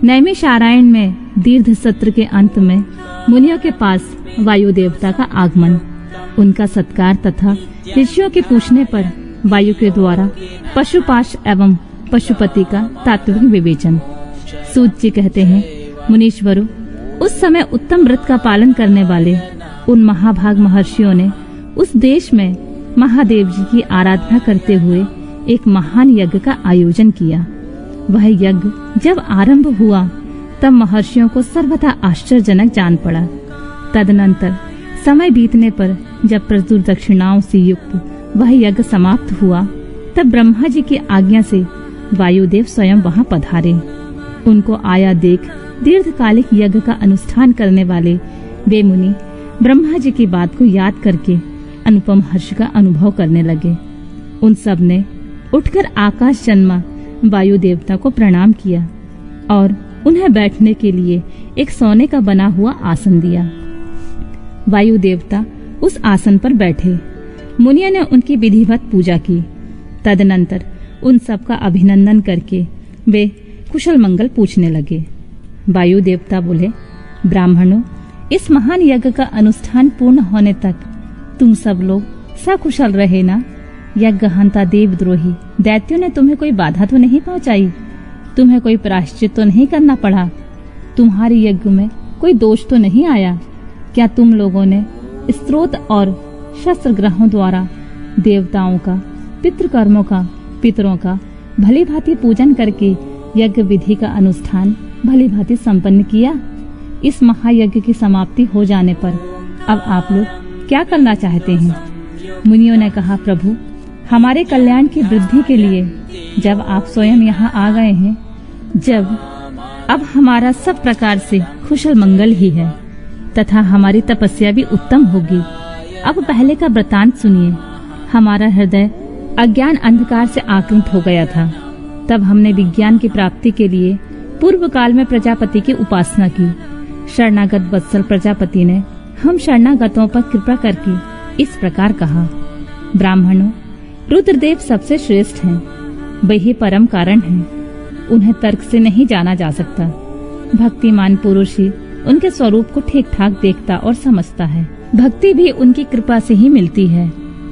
नैमिषारण्य में दीर्घ सत्र के अंत में मुनियों के पास वायु देवता का आगमन, उनका सत्कार तथा ऋषियों के पूछने पर वायु के द्वारा पशुपाश एवं पशुपति का तात्विक विवेचन। सूत जी कहते हैं, मुनीश्वरों, उस समय उत्तम व्रत का पालन करने वाले उन महाभाग महर्षियों ने उस देश में महादेव जी की आराधना करते हुए एक महान यज्ञ का आयोजन किया। वह यज्ञ जब आरंभ हुआ तब महर्षियों को सर्वथा आश्चर्यजनक जान पड़ा। तदनंतर समय बीतने पर जब प्रचुर दक्षिणाओं से युक्त वह यज्ञ समाप्त हुआ तब ब्रह्मा जी की आज्ञा से वायुदेव स्वयं वहां पधारे। उनको आया देख दीर्घकालिक यज्ञ का अनुष्ठान करने वाले वे मुनि ब्रह्मा जी की बात को याद करके अनुपम हर्ष का अनुभव करने लगे। उन सब ने उठकर आकाश जन्मा वायु देवता को प्रणाम किया और उन्हें बैठने के लिए एक सोने का बना हुआ आसन दिया। वायु देवता उस आसन पर बैठे। मुनियों ने उनकी विधिवत पूजा की। तदनंतर उन सब का अभिनंदन करके वे कुशल मंगल पूछने लगे। वायु देवता बोले, ब्राह्मणों, इस महान यज्ञ का अनुष्ठान पूर्ण होने तक तुम सब लोग सकुशल रहे ना? यज्ञहंता देवद्रोही दैत्यों ने तुम्हें कोई बाधा तो नहीं पहुंचाई? तुम्हें कोई प्रायश्चित तो नहीं करना पड़ा? तुम्हारे यज्ञ में कोई दोष तो नहीं आया? क्या तुम लोगों ने स्त्रोत और शस्त्र ग्रहों द्वारा देवताओं का, पितृकर्मों का, पितरों का भली भांति पूजन करके यज्ञ विधि का अनुष्ठान भली भांति संपन्न किया? इस महायज्ञ की समाप्ति हो जाने पर अब आप लोग क्या करना चाहते हैं? मुनियों ने कहा, प्रभु, हमारे कल्याण की वृद्धि के लिए जब आप स्वयं यहाँ आ गए हैं, जब अब हमारा सब प्रकार से कुशल मंगल ही है तथा हमारी तपस्या भी उत्तम होगी, अब पहले का वृतांत सुनिए। हमारा हृदय अज्ञान अंधकार से आक्रांत हो गया था। तब हमने विज्ञान की प्राप्ति के लिए पूर्व काल में प्रजापति की उपासना की। शरणागत वत्सल प्रजापति ने हम शरणागतों पर कृपा करके इस प्रकार कहा, ब्राह्मणों, रुद्रदेव सबसे श्रेष्ठ हैं, वही परम कारण हैं। उन्हें तर्क से नहीं जाना जा सकता। भक्तिमान पुरुष ही उनके स्वरूप को ठीक ठाक देखता और समझता है। भक्ति भी उनकी कृपा से ही मिलती है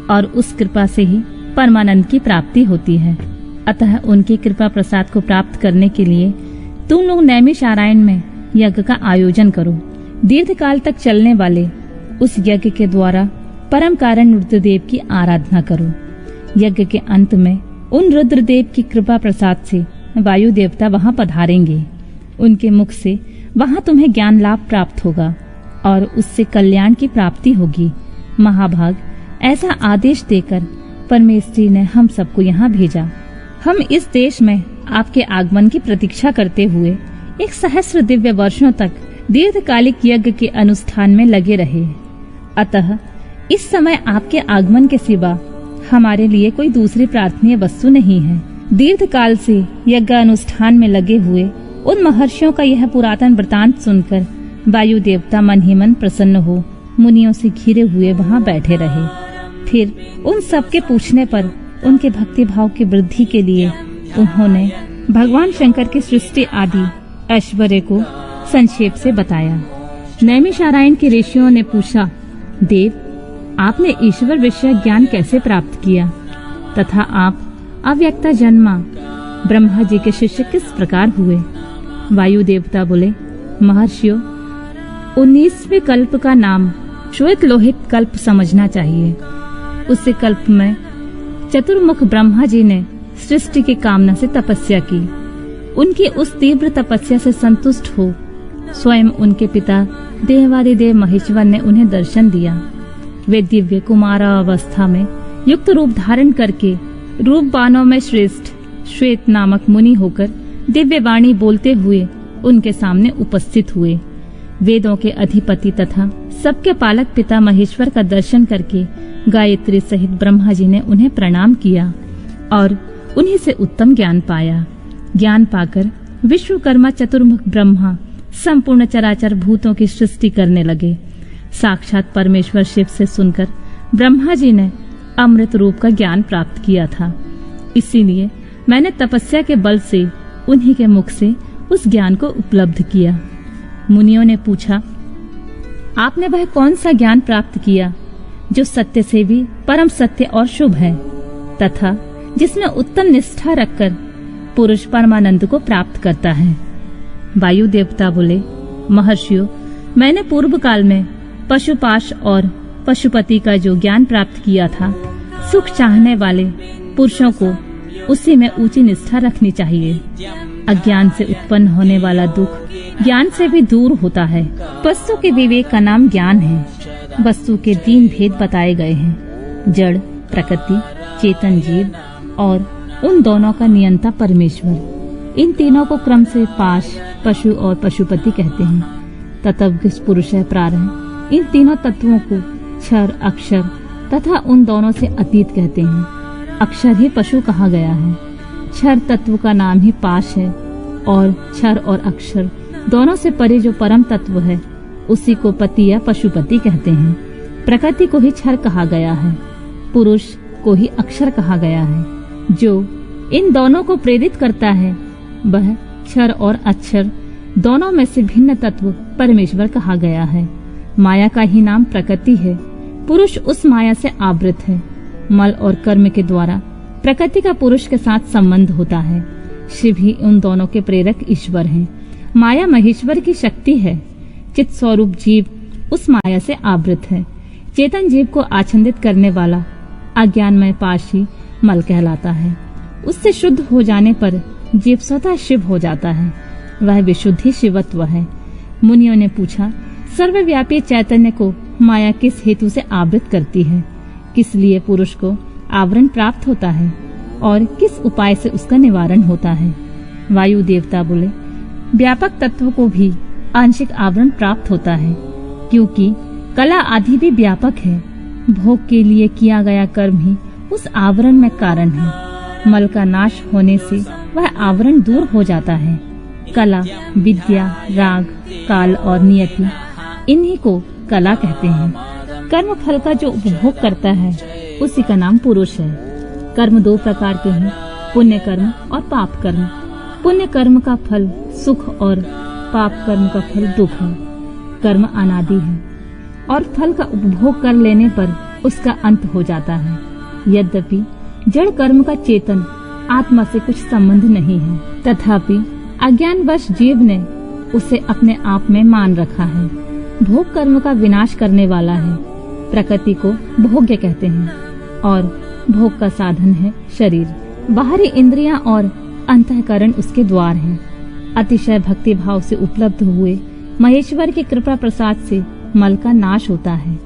और उस कृपा से ही परमानंद की प्राप्ति होती है। अतः उनकी कृपा प्रसाद को प्राप्त करने के लिए तुम लोग नैमिषारण्य में यज्ञ का आयोजन करो। दीर्घ काल तक चलने वाले उस यज्ञ के द्वारा परम कारण रुद्रदेव की आराधना करो। यज्ञ के अंत में उन रुद्रदेव की कृपा प्रसाद से वायु देवता वहां पधारेंगे। उनके मुख से वहां तुम्हें ज्ञान लाभ प्राप्त होगा और उससे कल्याण की प्राप्ति होगी। महाभाग, ऐसा आदेश देकर परमेश्वरी ने हम सबको यहाँ भेजा। हम इस देश में आपके आगमन की प्रतीक्षा करते हुए 1 दिव्य वर्षों तक दीर्घकालिक यज्ञ के अनुष्ठान में लगे रहे। अतः इस समय आपके आगमन के सिवा हमारे लिए कोई दूसरी प्रार्थनीय वस्तु नहीं है। दीर्घ काल से यज्ञ अनुष्ठान में लगे हुए उन महर्षियों का यह पुरातन वृतांत सुनकर वायु देवता मन ही मन प्रसन्न हो मुनियों से घिरे हुए वहां बैठे रहे। फिर उन सब के पूछने पर उनके भक्ति भाव की वृद्धि के लिए उन्होंने भगवान शंकर की सृष्टि आदि ऐश्वर्य को संक्षेप से बताया। नैमिषारण्य के ऋषियों ने पूछा, देव, आपने ईश्वर विषय ज्ञान कैसे प्राप्त किया तथा आप अव्यक्ता जन्मा ब्रह्मा जी के शिष्य किस प्रकार हुए? वायु देवता बोले, महर्षियों, 19वें कल्प का नाम श्वेत लोहित कल्प समझना चाहिए। उस कल्प में चतुर्मुख ब्रह्मा जी ने सृष्टि की कामना से तपस्या की। उनकी उस तीव्र तपस्या से संतुष्ट हो स्वयं उनके पिता देवादिदेव महेश्वर ने उन्हें दर्शन दिया। वे दिव्य कुमारा अवस्था में युक्त रूप धारण करके रूपवानों में श्रेष्ठ श्वेत नामक मुनि होकर दिव्य वाणी बोलते हुए उनके सामने उपस्थित हुए। वेदों के अधिपति तथा सबके पालक पिता महेश्वर का दर्शन करके गायत्री सहित ब्रह्मा जी ने उन्हें प्रणाम किया और उन्हीं से उत्तम ज्ञान पाया। ज्ञान पाकर विश्वकर्मा चतुर्मुख ब्रह्मा संपूर्ण चराचर भूतों की सृष्टि करने लगे। साक्षात परमेश्वर शिव से सुनकर ब्रह्मा जी ने अमृत रूप का ज्ञान प्राप्त किया था। इसीलिए मैंने तपस्या के बल से उन्हीं के मुख से उस ज्ञान को उपलब्ध किया। मुनियों ने पूछा, आपने वह कौन सा ज्ञान प्राप्त किया जो सत्य से भी परम सत्य और शुभ है तथा जिसमें उत्तम निष्ठा रखकर पुरुष परमानंद को प्राप्त करता है? वायु देवता बोले, महर्षियों, मैंने पूर्व काल में पशुपाश और पशुपति का जो ज्ञान प्राप्त किया था, सुख चाहने वाले पुरुषों को उसी में ऊंची निष्ठा रखनी चाहिए। अज्ञान से उत्पन्न होने वाला दुख ज्ञान से भी दूर होता है। वस्तु के विवेक का नाम ज्ञान है। वस्तु के 3 भेद बताए गए हैं, जड़, प्रकृति, चेतन जीव और उन दोनों का नियंता परमेश्वर। इन तीनों को क्रम से पाश, पशु और पशुपति कहते हैं। तत्व पुरुष है प्रारंभ। इन तीनों तत्वों को क्षर, अक्षर तथा उन दोनों से अतीत कहते हैं। अक्षर ही पशु कहा गया है। क्षर तत्व का नाम ही पाश है और क्षर और अक्षर दोनों से परे जो परम तत्व है उसी को पति या पशुपति कहते हैं। प्रकृति को ही क्षर कहा गया है, पुरुष को ही अक्षर कहा गया है। जो इन दोनों को प्रेरित करता है वह क्षर और अक्षर दोनों में से भिन्न तत्व परमेश्वर कहा गया है। माया का ही नाम प्रकृति है। पुरुष उस माया से आवृत है। मल और कर्म के द्वारा प्रकृति का पुरुष के साथ संबंध होता है। शिव ही उन दोनों के प्रेरक ईश्वर हैं। माया महेश्वर की शक्ति है। चित स्वरूप जीव उस माया से आवृत है। चेतन जीव को आच्छादित करने वाला अज्ञानमय पाशी मल कहलाता है। उससे शुद्ध हो जाने पर जीव स्वतः शिव हो जाता है। वह विशुद्धि शिवत्व है। मुनियों ने पूछा, सर्वव्यापी चैतन्य को माया किस हेतु से आवृत करती है? किस लिए पुरुष को आवरण प्राप्त होता है और किस उपाय से उसका निवारण होता है? वायु देवता बोले, व्यापक तत्व को भी आंशिक आवरण प्राप्त होता है, क्योंकि कला आदि भी व्यापक है। भोग के लिए किया गया कर्म ही उस आवरण में कारण है। मल का नाश होने से वह आवरण दूर हो जाता है। कला, विद्या, राग, काल और नियति, इन्हीं को कला कहते हैं। कर्म फल का जो उपभोग करता है उसी का नाम पुरुष है। कर्म 2 प्रकार के हैं, पुण्य कर्म और पाप कर्म। पुण्य कर्म का फल सुख और पाप कर्म का फल दुख है। कर्म अनादि है और फल का उपभोग कर लेने पर उसका अंत हो जाता है। यद्यपि जड़ कर्म का चेतन आत्मा से कुछ संबंध नहीं है, तथापि अज्ञानवश जीव ने उसे अपने आप में मान रखा है। भोग कर्म का विनाश करने वाला है। प्रकृति को भोग्य कहते हैं और भोग का साधन है शरीर। बाहरी इंद्रियां और अंतःकरण उसके द्वार हैं। अतिशय भक्ति भाव से उपलब्ध हुए महेश्वर की कृपा प्रसाद से मल का नाश होता है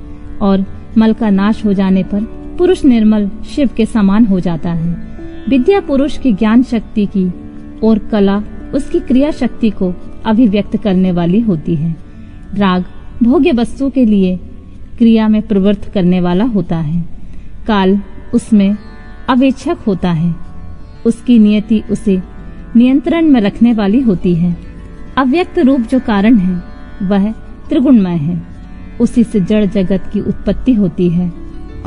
और मल का नाश हो जाने पर पुरुष निर्मल शिव के समान हो जाता है। विद्या पुरुष की ज्ञान शक्ति की और कला उसकी क्रिया शक्ति को अभिव्यक्त करने वाली होती है। राग भोग्य वस्तु के लिए क्रिया में प्रवृत्त करने वाला होता है। काल उसमें अवेक्षक होता है। उसकी नियति उसे नियंत्रण में रखने वाली होती है। अव्यक्त रूप जो कारण है वह त्रिगुणमय है। उसी से जड़ जगत की उत्पत्ति होती है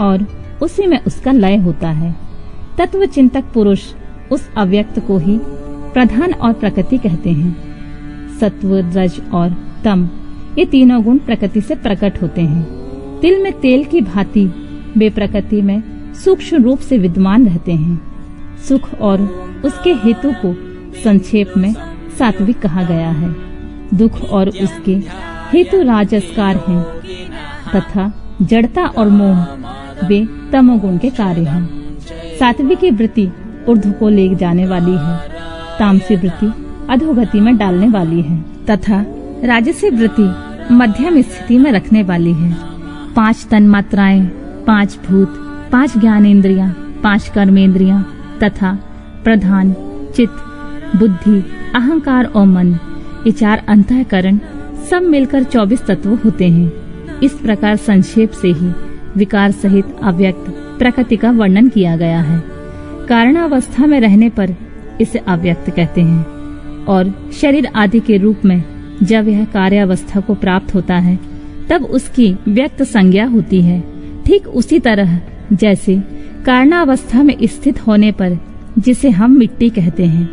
और उसी में उसका लय होता है। तत्व चिंतक पुरुष उस अव्यक्त को ही प्रधान और प्रकृति कहते हैं। सत्व, रज और तम ये तीनों गुण प्रकृति से प्रकट होते हैं। तिल में तेल की भांति वे प्रकृति में सूक्ष्म रूप से विद्यमान रहते हैं। सुख और उसके हेतु को संक्षेप में सात्विक कहा गया है। दुख और उसके हेतु राजसकार हैं तथा जड़ता और मोह वे तमोगुण के कार्य हैं। सात्विकी वृत्ति ऊर्ध्व को ले जाने वाली है, तामसी वृत्ति अधोगति में डालने वाली है तथा राजसी वृत्ति मध्यम स्थिति में रखने वाली है। 5 तन्मात्राएं, 5 भूत, 5 ज्ञानेंद्रियां, 5 कर्मेंद्रियां तथा प्रधान, चित्त, बुद्धि, अहंकार और मन ये 4 अंतःकरण सब मिलकर 24 तत्व होते हैं। इस प्रकार संक्षेप से ही विकार सहित अव्यक्त प्रकृति का वर्णन किया गया है। कारणावस्था में रहने पर इसे अव्यक्त कहते हैं और शरीर आदि के रूप में जब यह कार्यावस्था को प्राप्त होता है तब उसकी व्यक्त संज्ञा होती है। ठीक उसी तरह जैसे कारणावस्था में स्थित होने पर जिसे हम मिट्टी कहते हैं,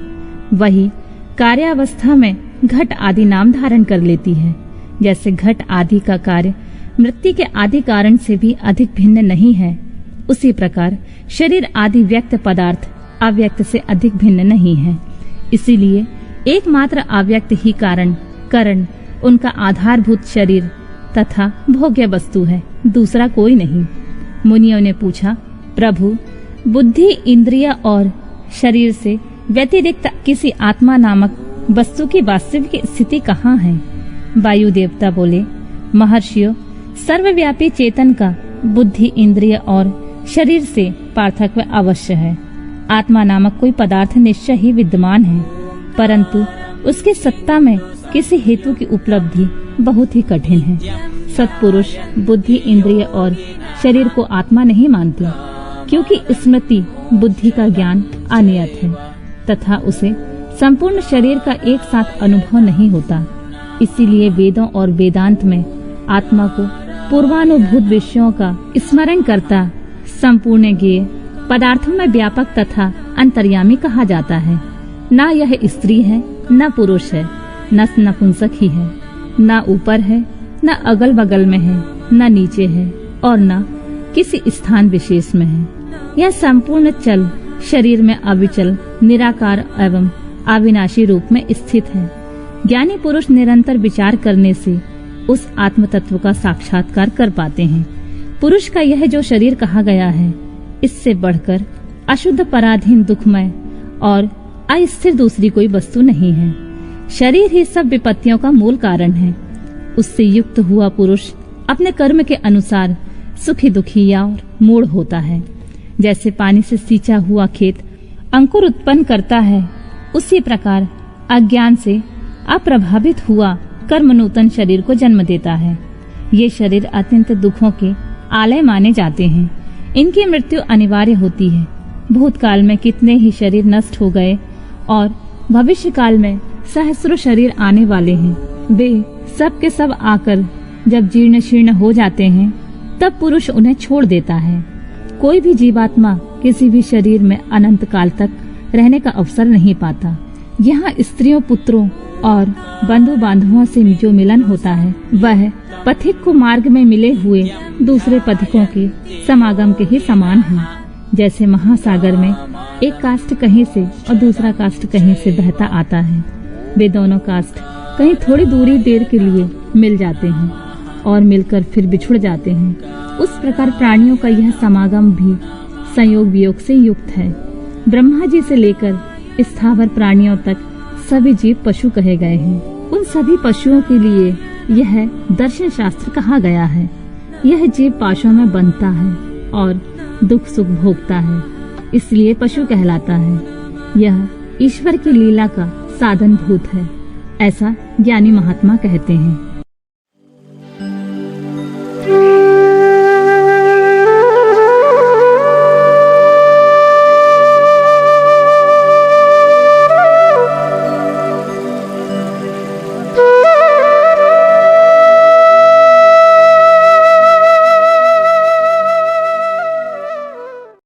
वही कार्यावस्था में घट आदि नाम धारण कर लेती है। जैसे घट आदि का कार्य मृत्यु के आदि कारण से भी अधिक भिन्न नहीं है, उसी प्रकार शरीर आदि व्यक्त पदार्थ अव्यक्त से अधिक भिन्न नहीं है। इसीलिए एकमात्र अव्यक्त ही कारण उनका आधारभूत शरीर तथा भोग्य वस्तु है, दूसरा कोई नहीं। मुनियों ने पूछा, प्रभु, बुद्धि, इंद्रिय और शरीर से व्यतिरिक्त किसी आत्मा नामक वस्तु की वास्तविक स्थिति कहाँ है? वायु देवता बोले, महर्षियों, सर्वव्यापी चेतन का बुद्धि, इंद्रिय और शरीर से पार्थक्य अवश्य है। आत्मा नामक कोई पदार्थ निश्चय ही विद्यमान है, परंतु उसकी सत्ता में किसी हेतु की उपलब्धि बहुत ही कठिन है। सत्पुरुष बुद्धि, इंद्रिय और शरीर को आत्मा नहीं मानते, क्योंकि स्मृति बुद्धि का ज्ञान अनियत है तथा उसे संपूर्ण शरीर का एक साथ अनुभव नहीं होता। इसीलिए वेदों और वेदांत में आत्मा को पूर्वानुभूत विषयों का स्मरण करता संपूर्ण ज्ञेय पदार्थों में व्यापक तथा अंतर्यामी कहा जाता है। न यह स्त्री है, न पुरुष है, न नपुंसक ही है, न ऊपर है, न अगल बगल में है, न नीचे है और न किसी स्थान विशेष में है। यह संपूर्ण चल शरीर में अविचल, निराकार एवं अविनाशी रूप में स्थित है। ज्ञानी पुरुष निरंतर विचार करने से उस आत्म तत्व का साक्षात्कार कर पाते हैं। पुरुष का यह जो शरीर कहा गया है, इससे बढ़कर अशुद्ध, पराधीन, दुखमय और अस्थिर दूसरी कोई वस्तु नहीं है। शरीर ही सब विपत्तियों का मूल कारण है। उससे युक्त हुआ पुरुष अपने कर्म के अनुसार सुखी, दुखी और मूढ़ होता है। जैसे पानी से सींचा हुआ खेत अंकुर उत्पन्न करता है, उसी प्रकार अज्ञान से अप्रभावित हुआ कर्म नूतन शरीर को जन्म देता है। ये शरीर अत्यंत दुखों के आलय माने जाते हैं। इनकी मृत्यु अनिवार्य होती है। भूतकाल में कितने ही शरीर नष्ट हो गए और भविष्य काल में सहस्रों शरीर आने वाले हैं। वे सब के सब आकर जब जीर्ण शीर्ण हो जाते हैं, तब पुरुष उन्हें छोड़ देता है। कोई भी जीवात्मा किसी भी शरीर में अनंत काल तक रहने का अवसर नहीं पाता। यहाँ स्त्रियों, पुत्रों और बंधु बांधवों से जो मिलन होता है, वह पथिक को मार्ग में मिले हुए दूसरे पथिकों के समागम के ही समान है। जैसे महासागर में एक काष्ठ कहीं से और दूसरा काष्ठ कहीं से बहता आता है, वे दोनों काष्ठ कहीं थोड़ी दूरी देर के लिए मिल जाते हैं और मिलकर फिर बिछुड़ जाते हैं। उस प्रकार प्राणियों का यह समागम भी संयोग वियोग से युक्त है। ब्रह्मा जी से लेकर स्थावर प्राणियों तक सभी जीव पशु कहे गए हैं। उन सभी पशुओं के लिए यह दर्शन शास्त्र कहा गया है। यह जीव पाशों में बंधता है और दुख सुख भोगता है, इसलिए पशु कहलाता है। यह ईश्वर की लीला का साधन भूत है, ऐसा ज्ञानी महात्मा कहते हैं।